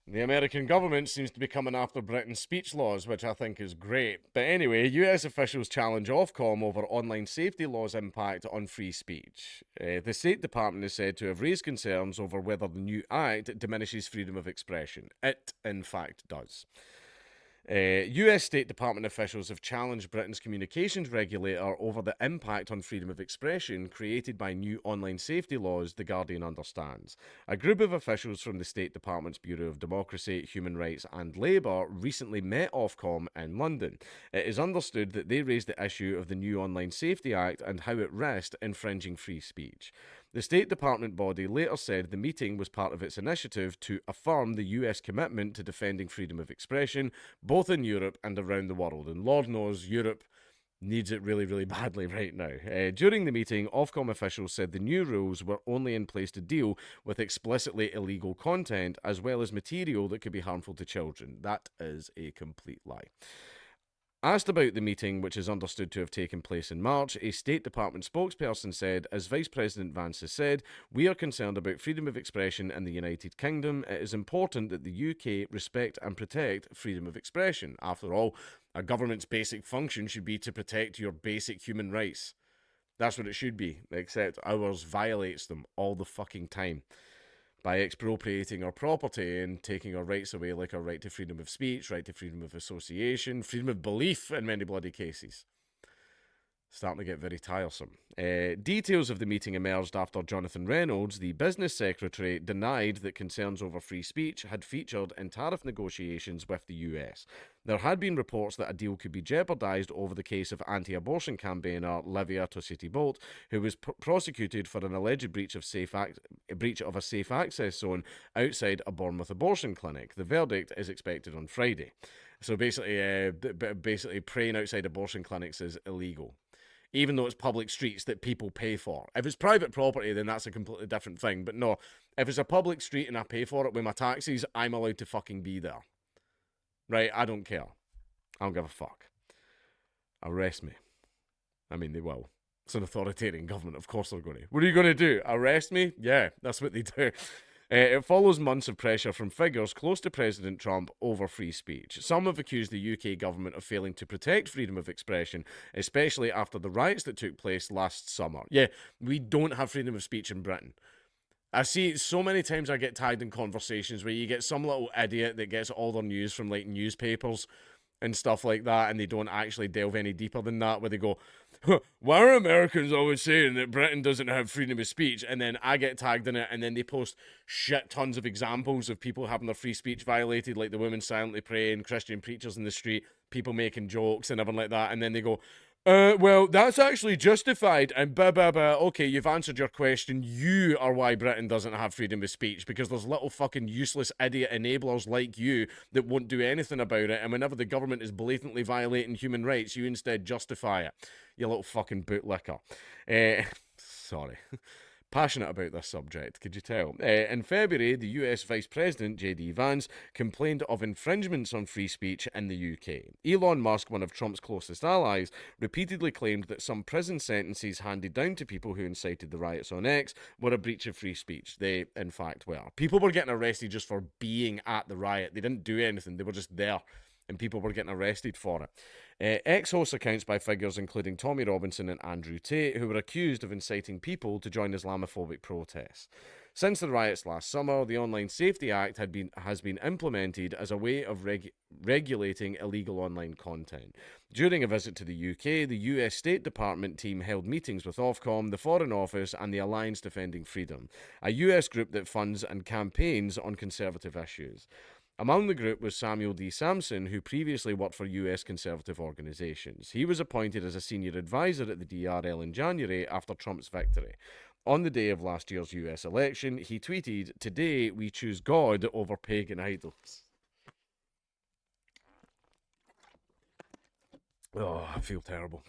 The American government seems to be coming after Britain's speech laws, which I think is great. But anyway, US officials challenge Ofcom over online safety laws' impact on free speech. The State Department is said to have raised concerns over whether the new act diminishes freedom of expression. It, in fact, does. US State Department officials have challenged Britain's communications regulator over the impact on freedom of expression created by new online safety laws, The Guardian understands. A group of officials from the State Department's Bureau of Democracy, Human Rights and Labour recently met Ofcom in London. It is understood that they raised the issue of the new Online Safety Act and how it risked infringing free speech. The State Department body later said the meeting was part of its initiative to affirm the US commitment to defending freedom of expression, both in Europe and around the world. And Lord knows Europe needs it really, really badly right now. During the meeting, Ofcom officials said the new rules were only in place to deal with explicitly illegal content as well as material that could be harmful to children. That is a complete lie. Asked about the meeting, which is understood to have taken place in March, a State Department spokesperson said, as Vice President Vance has said, we are concerned about freedom of expression in the United Kingdom. It is important that the UK respect and protect freedom of expression. After all, a government's basic function should be to protect your basic human rights. That's what it should be, except ours violates them all the fucking time by expropriating our property and taking our rights away, like our right to freedom of speech, right to freedom of association, freedom of belief in many bloody cases. Starting to get very tiresome. Details of the meeting emerged after Jonathan Reynolds, the business secretary, denied that concerns over free speech had featured in tariff negotiations with the US. There had been reports that a deal could be jeopardised over the case of anti-abortion campaigner Livia Tossiti-Bolt, who was prosecuted for an alleged breach of a safe access zone outside a Bournemouth abortion clinic. The verdict is expected on Friday. So basically, praying outside abortion clinics is illegal, even though it's public streets that people pay for. If it's private property, then that's a completely different thing. But no, if it's a public street and I pay for it with my taxis, I'm allowed to fucking be there. Right? I don't care. I don't give a fuck. Arrest me. I mean, they will. It's an authoritarian government. Of course they're going to. What are you going to do? Arrest me? Yeah, that's what they do. It follows months of pressure from figures close to President Trump over free speech. Some have accused the UK government of failing to protect freedom of expression, especially after the riots that took place last summer. Yeah, we don't have freedom of speech in Britain. I see so many times I get tagged in conversations where you get some little idiot that gets all their news from like newspapers and stuff like that, and they don't actually delve any deeper than that, where they go, why are Americans always saying that Britain doesn't have freedom of speech? And then I get tagged in it, and then they post shit tons of examples of people having their free speech violated, like the women silently praying, Christian preachers in the street, people making jokes and everything like that, and then they go, well, that's actually justified, and blah, blah, blah. Okay, you've answered your question. You are why Britain doesn't have freedom of speech, because there's little fucking useless idiot enablers like you that won't do anything about it, and whenever the government is blatantly violating human rights, you instead justify it. You little fucking bootlicker. Sorry. Passionate about this subject, could you tell? In February, the US Vice President, J.D. Vance, complained of infringements on free speech in the UK. Elon Musk, one of Trump's closest allies, repeatedly claimed that some prison sentences handed down to people who incited the riots on X were a breach of free speech. They, in fact, were. People were getting arrested just for being at the riot. They didn't do anything, they were just there, and people were getting arrested for it. X hosts accounts by figures including Tommy Robinson and Andrew Tate, who were accused of inciting people to join Islamophobic protests. Since the riots last summer, the Online Safety Act has been implemented as a way of regulating illegal online content. During a visit to the UK, the US State Department team held meetings with Ofcom, the Foreign Office, and the Alliance Defending Freedom, a US group that funds and campaigns on conservative issues. Among the group was Samuel D. Sampson, who previously worked for US conservative organizations. He was appointed as a senior advisor at the DRL in January after Trump's victory. On the day of last year's US election, he tweeted, "Today we choose God over pagan idols." Oh, I feel terrible.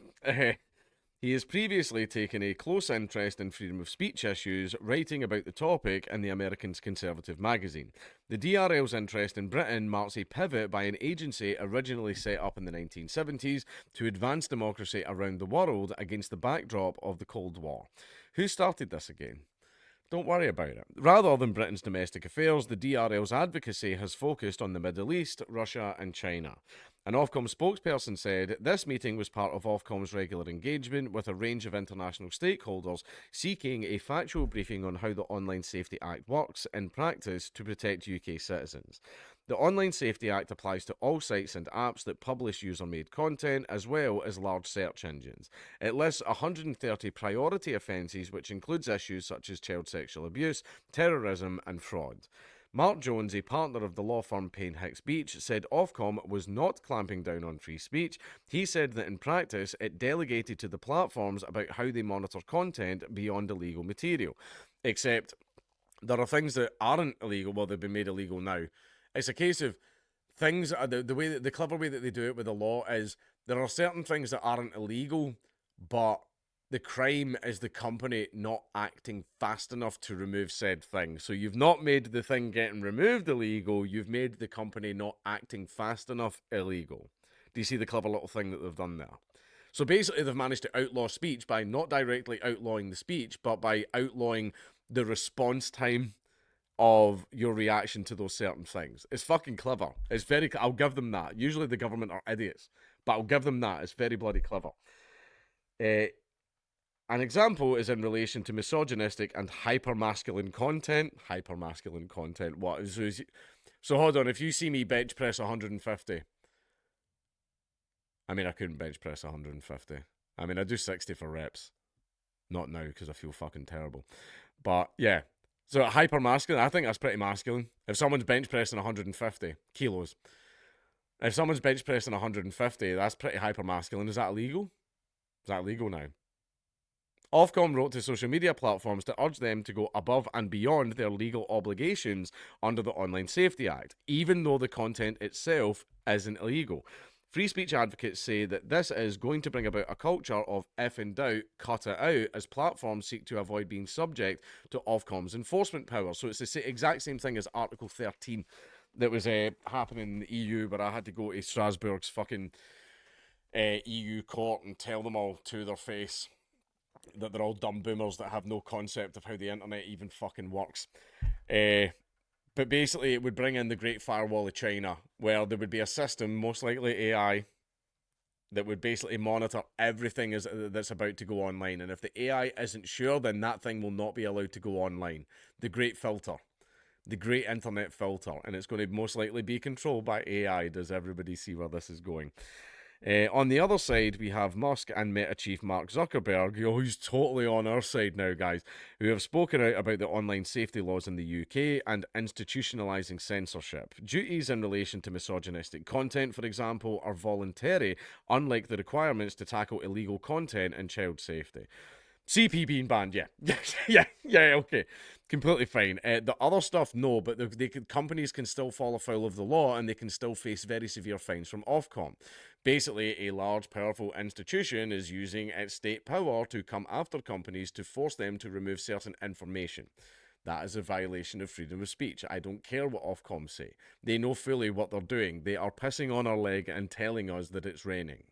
He has previously taken a close interest in freedom of speech issues, writing about the topic in the American's Conservative magazine. The DRL's interest in Britain marks a pivot by an agency originally set up in the 1970s to advance democracy around the world against the backdrop of the Cold War. Who started this again? Don't worry about it. Rather than Britain's domestic affairs, the DRL's advocacy has focused on the Middle East, Russia, and China. An Ofcom spokesperson said this meeting was part of Ofcom's regular engagement with a range of international stakeholders seeking a factual briefing on how the Online Safety Act works in practice to protect UK citizens. The Online Safety Act applies to all sites and apps that publish user-made content as well as large search engines. It lists 130 priority offences, which includes issues such as child sexual abuse, terrorism and fraud. Mark Jones, a partner of the law firm Payne Hicks Beach, said Ofcom was not clamping down on free speech. He said that in practice it delegated to the platforms about how they monitor content beyond illegal material. Except there are things that aren't illegal, well, they've been made illegal now. It's a case of things, the way that, the clever way that they do it with the law is there are certain things that aren't illegal, but the crime is the company not acting fast enough to remove said thing. So you've not made the thing getting removed illegal, you've made the company not acting fast enough illegal. Do you see the clever little thing that they've done there? So basically they've managed to outlaw speech by not directly outlawing the speech, but by outlawing the response time of your reaction to those certain things. It's fucking clever. It's very, I'll give them that. Usually the government are idiots, but I'll give them that. It's very bloody clever. An example is in relation to misogynistic and hyper-masculine content. Hyper-masculine content. What is so hold on, if you see me bench press 150, I mean, I couldn't bench press 150. I mean, I do 60 for reps. Not now, because I feel fucking terrible. But, yeah. So, hyper masculine, I think that's pretty masculine. If someone's bench pressing 150 kilos, if someone's bench pressing 150, that's pretty hyper masculine. Is that illegal? Is that illegal now? Ofcom wrote to social media platforms to urge them to go above and beyond their legal obligations under the Online Safety Act, even though the content itself isn't illegal. Free speech advocates say that this is going to bring about a culture of if in doubt, cut it out, as platforms seek to avoid being subject to Ofcom's enforcement power. So it's the exact same thing as Article 13 that was happening in the EU, where I had to go to Strasbourg's fucking EU court and tell them all to their face that they're all dumb boomers that have no concept of how the internet even fucking works. But basically, it would bring in the Great Firewall of China, where there would be a system, most likely AI, that would basically monitor everything that's about to go online. And if the AI isn't sure, then that thing will not be allowed to go online. The Great Filter. The Great Internet Filter. And it's going to most likely be controlled by AI. Does everybody see where this is going? On the other side, we have Musk and Meta chief Mark Zuckerberg, who's totally on our side now, guys, who have spoken out about the online safety laws in the UK and institutionalising censorship. Duties in relation to misogynistic content, for example, are voluntary, unlike the requirements to tackle illegal content and child safety. CP being banned, yeah. yeah, okay. Completely fine. The other stuff, no, but companies can still fall afoul of the law and they can still face very severe fines from Ofcom. Basically, a large, powerful institution is using its state power to come after companies to force them to remove certain information. That is a violation of freedom of speech. I don't care what Ofcom say. They know fully what they're doing. They are pissing on our leg and telling us that it's raining.